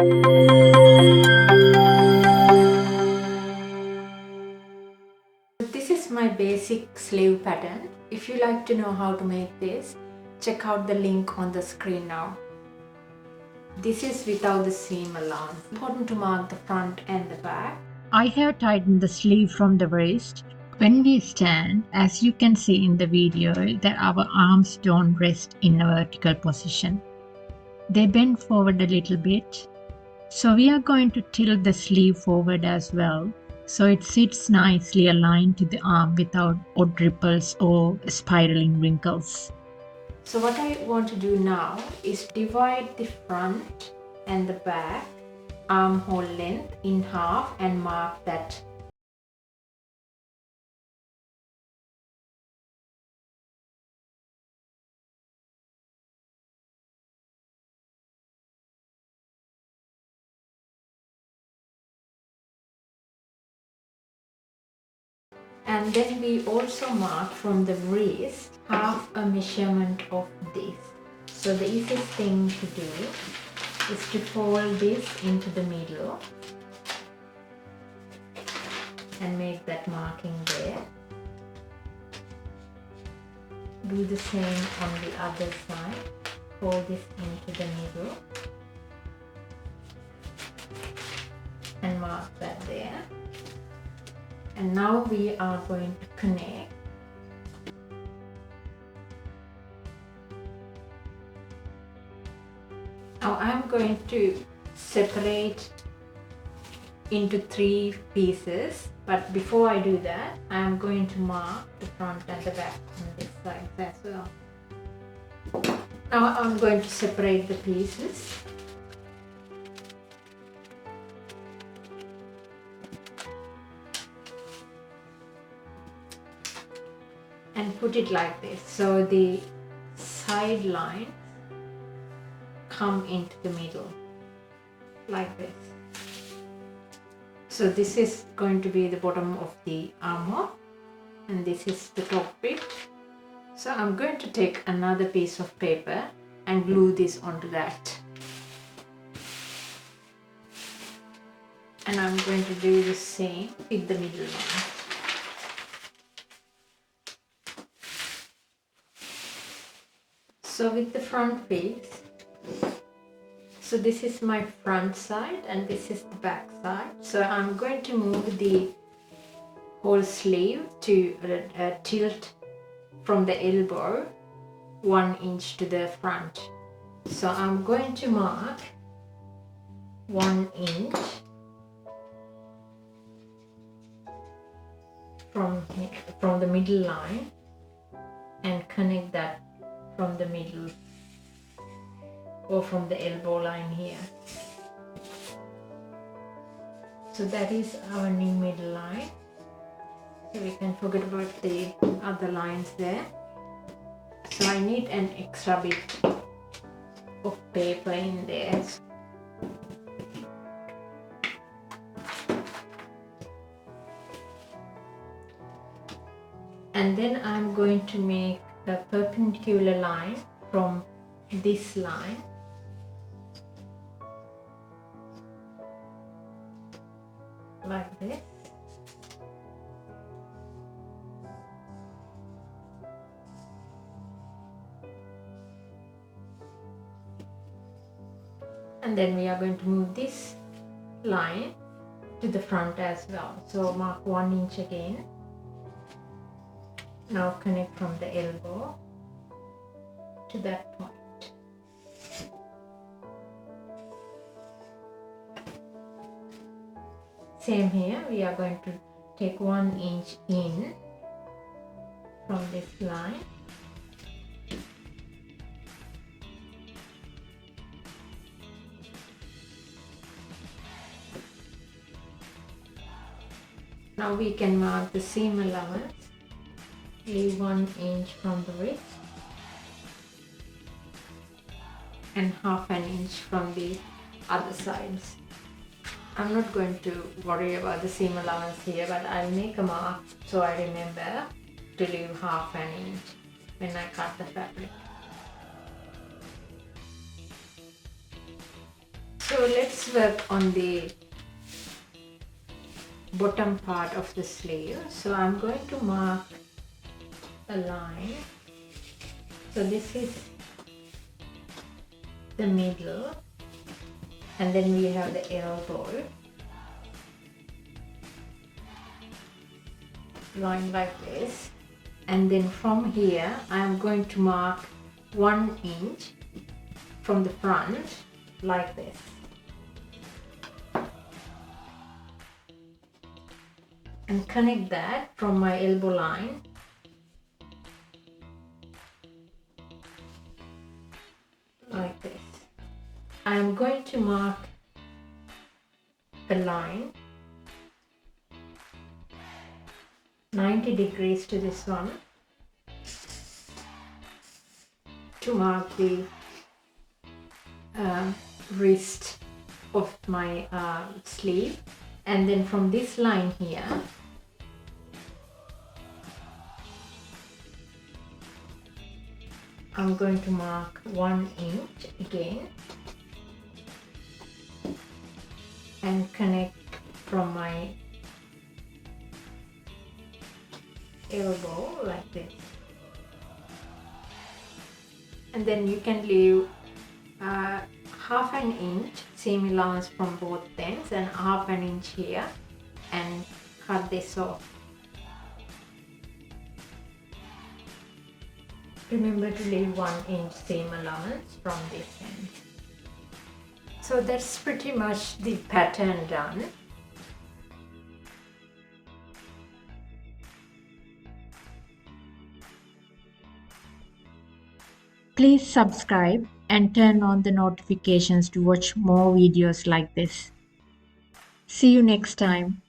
This is my basic sleeve pattern. If you like to know how to make this, check out the link on the screen now. This is without the seam allowance. Important to mark the front and the back. I have tightened the sleeve from the wrist. When we stand, as you can see in the video, that our arms don't rest in a vertical position. They bend forward a little bit. So we are going to tilt the sleeve forward as well, so it sits nicely aligned to the arm without odd ripples or spiraling wrinkles. So what I want to do now is divide the front and the back armhole length in half and mark that. And then we also mark from the wrist half a measurement of this. So the easiest thing to do is to fold this into the middle and make that marking there. Do the same on the other side. Fold this into the middle and mark that there. And now we are going to connect. Now I'm going to separate into 3 pieces, but before I do that, I'm going to mark the front and the back on this side as well. Now I'm going to separate the pieces. And put it like this, so the side lines come into the middle like this. So this is going to be the bottom of the armhole and this is the top bit. So I'm going to take another piece of paper and glue this onto that. And I'm going to do the same with the middle one. So with the front piece, so this is my front side and this is the back side. So I'm going to move the whole sleeve to tilt from the elbow 1 inch to the front. So I'm going to mark 1 inch from the middle line and connect that from the middle or from the elbow line here. So that is our new middle line. So we can forget about the other lines there. So I need an extra bit of paper in there. And then I'm going to make a perpendicular line from this line like this. And then we are going to move this line to the front as well. So mark 1 inch again. Now connect from the elbow to that point. Same here, we are going to take 1 inch in from this line. Now we can mark the seam allowance. Leave 1 inch from the wrist and half an inch from the other sides. I'm not going to worry about the seam allowance here, but I'll make a mark so I remember to leave half an inch when I cut the fabric. So let's work on the bottom part of the sleeve. So I'm going to mark a line. So this is the middle, and then we have the elbow. Line like this, and then from here I am going to mark 1 inch from the front like this. And connect that from my elbow line like this. I am going to mark a line 90 degrees to this one to mark the wrist of my sleeve, and then from this line here I'm going to mark 1 inch again and connect from my elbow like this, and then you can leave half an inch seam allowance from both ends and half an inch here and cut this off. Remember to leave 1 inch seam allowance from this end. So that's pretty much the pattern done. Please subscribe and turn on the notifications to watch more videos like this. See you next time.